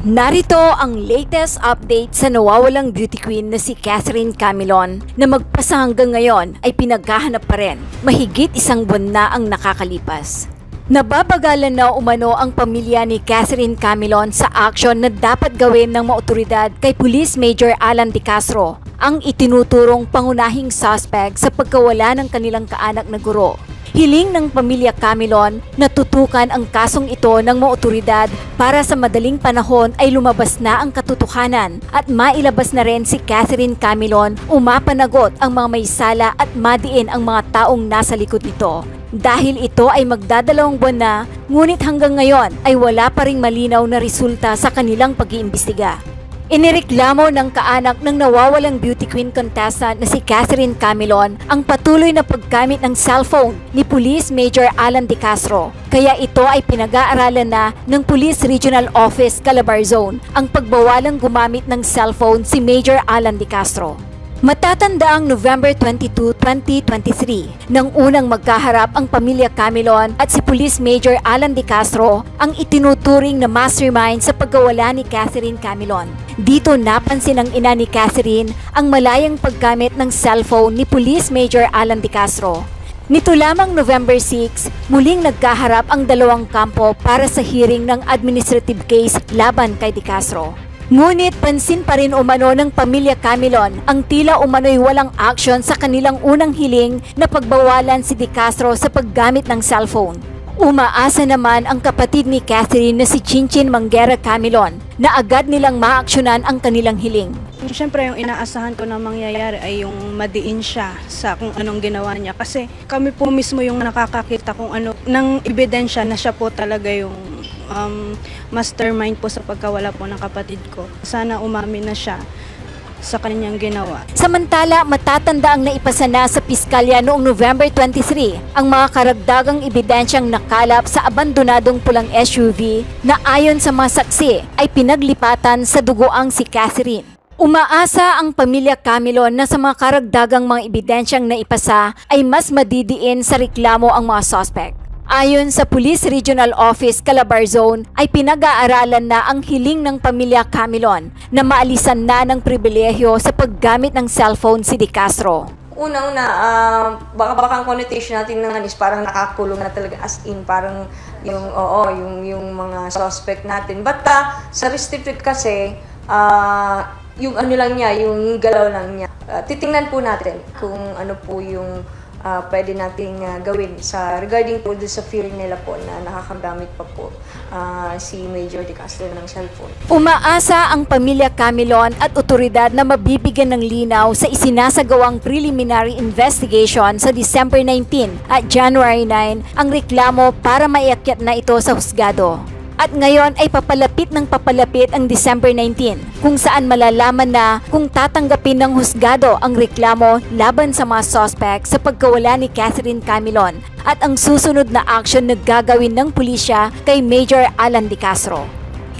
Narito ang latest update sa nawawalang beauty queen na si Catherine Camilon na magpasa hanggang ngayon ay pinaghahanap pa rin. Mahigit isang buwan na ang nakakalipas. Nababagalan na umano ang pamilya ni Catherine Camilon sa aksyon na dapat gawin ng mga otoridad kay Police Major Alan De Castro, ang itinuturong pangunahing suspect sa pagkawala ng kanilang kaanak na guro. Hiling ng pamilya Camilon na tutukan ang kasong ito ng mga otoridad para sa madaling panahon ay lumabas na ang katotohanan at mailabas na rin si Catherine Camilon umapanagot ang mga may sala at madiin ang mga taong nasa likod nito. Dahil ito ay magdadalawang buwan na, ngunit hanggang ngayon ay wala pa ring malinaw na resulta sa kanilang pag-iimbestiga. Inireklamo ng kaanak ng nawawalang beauty queen contestant na si Catherine Camilon ang patuloy na paggamit ng cellphone ni Police Major Alan De Castro. Kaya ito ay pinag-aaralan na ng Police Regional Office Calabarzon ang pagbawalang gumamit ng cellphone si Major Alan De Castro. Matatanda ang November 22, 2023 nang unang magkaharap ang pamilya Camilon at si Police Major Alan De Castro ang itinuturing na mastermind sa pagkawala ni Catherine Camilon. Dito napansin ng ina ni Catherine ang malayang paggamit ng cellphone ni Police Major Alan De Castro. Nito lamang November 6, muling nagkaharap ang dalawang kampo para sa hearing ng administrative case laban kay De Castro. Ngunit pansin pa rin umano ng pamilya Camilon ang tila umano'y walang aksyon sa kanilang unang hiling na pagbawalan si De Castro sa paggamit ng cellphone. Umaasa naman ang kapatid ni Catherine na si Chinchin Manguera Camilon na agad nilang maaksyonan ang kanilang hiling. Siyempre yung inaasahan ko na mangyayari ay yung madiin siya sa kung anong ginawa niya kasi kami po mismo yung nakakakita kung ano ng ebidensya na siya po talaga yung mastermind po sa pagkawala po ng kapatid ko. Sana umamin na siya sa kanyang ginawa. Samantala, matatanda ang naipasa na sa piskalya noong November 23 ang mga karagdagang ebidensyang nakalap sa abandonadong pulang SUV na ayon sa mga saksi ay pinaglipatan sa dugoang si Catherine. Umaasa ang pamilya Camilon na sa mga karagdagang mga ebidensyang naipasa ay mas madidiin sa reklamo ang mga suspect. Ayon sa Police Regional Office Calabarzon ay pinag-aaralan na ang hiling ng pamilya Camilon na maalisan na ng pribilehyo sa paggamit ng cellphone si De Castro. Unang-una, baka ang connotation natin naman is parang nakakulong na talaga as in parang yung mga suspect natin. But sa restricted kasi, yung ano lang niya, yung galaw lang niya. Titingnan po natin kung ano po yung pwede nating gawin sa regarding po sa feeling nila po na nakakagamit pa po si Major De Castro ng cellphone. Umaasa ang pamilya Camilon at otoridad na mabibigyan ng linaw sa isinasagawang preliminary investigation sa December 19 at January 9 ang reklamo para maiakyat na ito sa husgado. At ngayon ay papalapit ang December 19 kung saan malalaman na kung tatanggapin ng husgado ang reklamo laban sa mga suspect sa pagkawala ni Catherine Camilon at ang susunod na aksyon na gagawin ng pulisya kay Major Alan De Castro.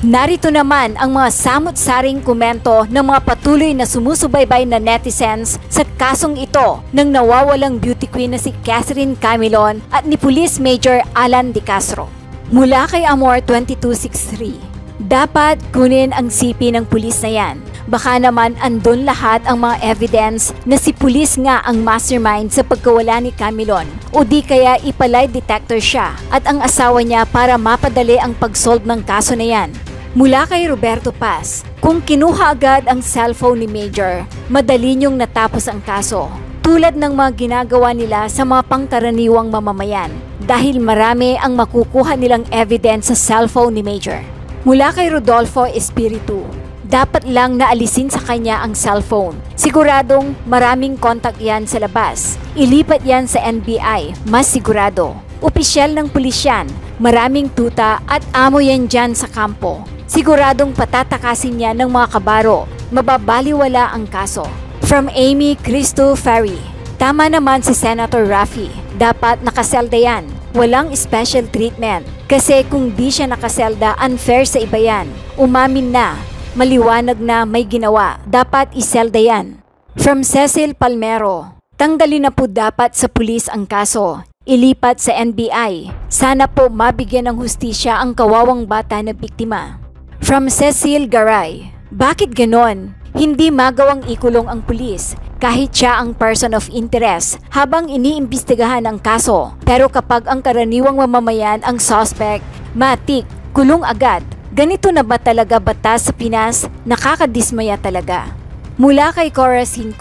Narito naman ang mga samut-saring komento ng mga patuloy na sumusubaybay na netizens sa kasong ito ng nawawalang beauty queen na si Catherine Camilon at ni Police Major Alan De Castro. Mula kay Amor 2263, dapat kunin ang sipi ng pulis na yan. Baka naman andun lahat ang mga evidence na si pulis nga ang mastermind sa pagkawala ni Camilon o di kaya ipalay detector siya at ang asawa niya para mapadali ang pag-solve ng kaso na yan. Mula kay Roberto Paz, kung kinuha agad ang cellphone ni Major, madali niyong natapos ang kaso. Tulad ng mga ginagawa nila sa mga pangkaraniwang mamamayan dahil marami ang makukuha nilang evidence sa cellphone ni Major. Mula kay Rodolfo Espiritu, dapat lang naalisin sa kanya ang cellphone. Siguradong maraming contact yan sa labas. Ilipat yan sa NBI, mas sigurado. Opisyal ng pulisyan, maraming tuta at amo yan dyan sa kampo. Siguradong patatakasin yan ng mga kabaro. Mababaliwala ang kaso. From Amy Cristo Ferry, tama naman si Senator Raffy. Dapat nakaselda yan. Walang special treatment. Kasi kung di siya nakaselda, unfair sa iba yan. Umamin na. Maliwanag na may ginawa. Dapat iselda yan. From Cecil Palmero, tanggalin na po dapat sa pulis ang kaso. Ilipat sa NBI. Sana po mabigyan ng hustisya ang kawawang bata na biktima. From Cecil Garay, bakit ganon? Hindi magawang ikulong ang pulis kahit siya ang person of interest habang iniimbestigahan ang kaso. Pero kapag ang karaniwang mamamayan ang suspect, matik, kulong agad. Ganito na ba talaga batas sa Pinas? Nakakadismaya talaga. Mula kay Cora 5,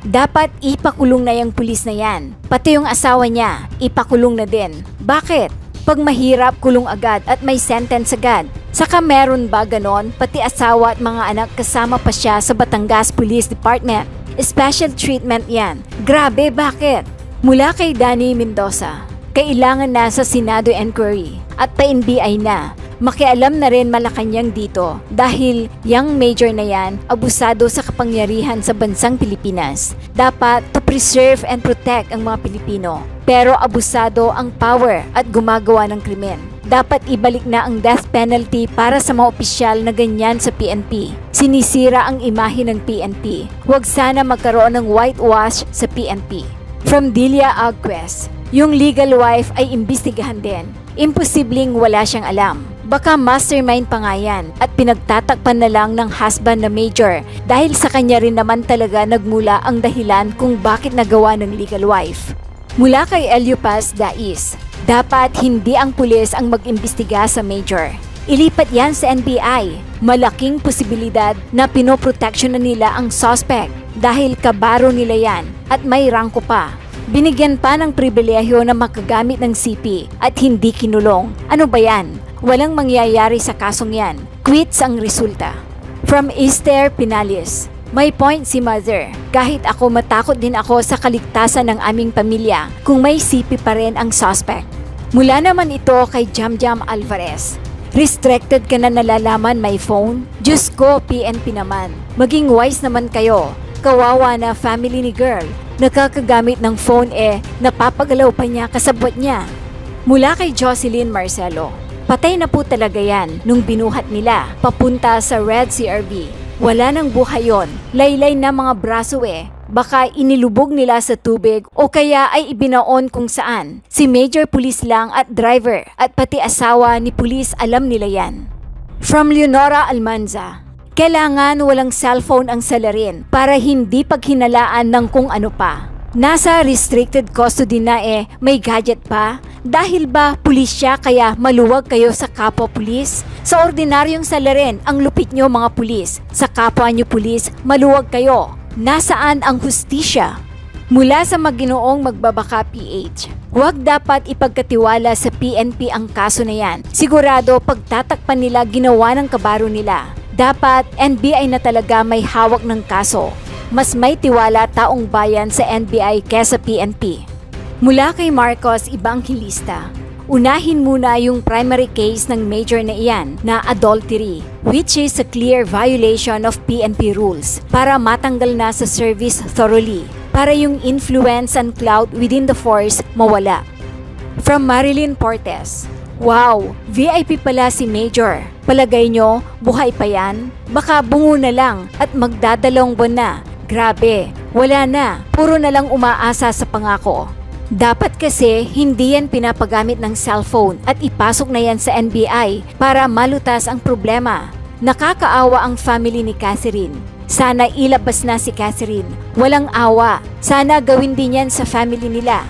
dapat ipakulong na yung pulis na yan. Pati yung asawa niya, ipakulong na din. Bakit? Pag mahirap, kulong agad at may sentence agad. Saka meron ba ganon? Pati asawa at mga anak kasama pa siya sa Batangas Police Department. Special treatment yan. Grabe, bakit? Mula kay Danny Mendoza, kailangan na sa Senado inquiry at pa-NBI na. Makialam na rin Malacanang dito dahil yung major na yan abusado sa kapangyarihan sa bansang Pilipinas. Dapat to preserve and protect ang mga Pilipino. Pero abusado ang power at gumagawa ng krimen. Dapat ibalik na ang death penalty para sa mga opisyal na ganyan sa PNP. Sinisira ang imahe ng PNP. Huwag sana magkaroon ng whitewash sa PNP. From Delia Agquez, yung legal wife ay imbestigahan din. Imposibleng wala siyang alam. Baka mastermind pa nga yan at pinagtatakpan na lang ng husband na major dahil sa kanya rin naman talaga nagmula ang dahilan kung bakit nagawa ng legal wife. Mula kay Eliupas Dais, dapat hindi ang pulis ang mag-imbestiga sa major. Ilipat yan sa NBI. Malaking posibilidad na pinoproteksyon na nila ang suspect dahil kabaro nila yan at may rangko pa. Binigyan pa ng pribilehyo na makagamit ng CP at hindi kinulong. Ano ba yan? Walang mangyayari sa kasong yan. Quits ang resulta. From Esther Pinalis, may point si Mother. Kahit ako, matakot din ako sa kaligtasan ng aming pamilya kung may CP pa rin ang suspect. Mula naman ito kay Jamjam Alvarez. Restricted ka na nalalaman may phone? Diyos ko, PNP naman. Maging wise naman kayo. Kawawa na family ni girl. Nakakagamit ng phone napapagalaw pa niya kasabwat niya. Mula kay Jocelyn Marcelo. Patay na po talaga yan nung binuhat nila papunta sa Red CRV. Wala nang buhay yon. Laylay na mga braso Baka inilubog nila sa tubig o kaya ay ibinaon kung saan. Si Major Police lang at driver at pati asawa ni Police alam nila yan. From Leonora Almanza, kailangan walang cellphone ang salarin para hindi paghinalaan ng kung ano pa. Nasa restricted custody na may gadget pa? Dahil ba pulis siya kaya maluwag kayo sa kapwa pulis? Sa ordinaryong salarin ang lupit nyo mga pulis. Sa kapwa nyo pulis, maluwag kayo. Nasaan ang hustisya? Mula sa Maginoong Magbabaka PH, huwag dapat ipagkatiwala sa PNP ang kaso na yan. Sigurado pagtatakpan nila ginawa ng kabaro nila. Dapat NBI na talaga may hawak ng kaso. Mas may tiwala taong bayan sa NBI kesa PNP. Mula kay Marcos Evangelista, unahin muna yung primary case ng major na iyan na adultery, which is a clear violation of PNP rules para matanggal na sa service thoroughly, para yung influence and clout within the force mawala. From Marilyn Portes, wow, VIP pala si Major. Palagay nyo, buhay pa yan? Baka bungo na lang at magdadalawang buwan na. Grabe, wala na. Puro na lang umaasa sa pangako. Dapat kasi hindi yan pinapagamit ng cellphone at ipasok na yan sa NBI para malutas ang problema. Nakakaawa ang family ni Catherine. Sana ilabas na si Catherine. Walang awa. Sana gawin din yan sa family nila.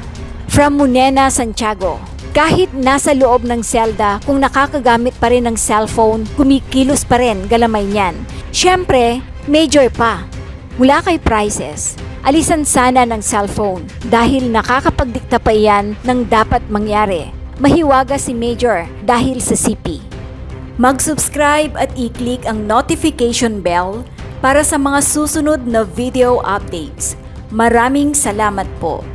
From Munena Santiago, kahit nasa loob ng selda, kung nakakagamit pa rin ng cellphone, kumikilos pa rin galamay niyan. Siyempre, major pa. Mula kay Prices, alisan sana ng cellphone dahil nakakapagdikta pa yan ng dapat mangyari. Mahiwaga si Major dahil sa CP. Mag-subscribe at i-click ang notification bell para sa mga susunod na video updates. Maraming salamat po.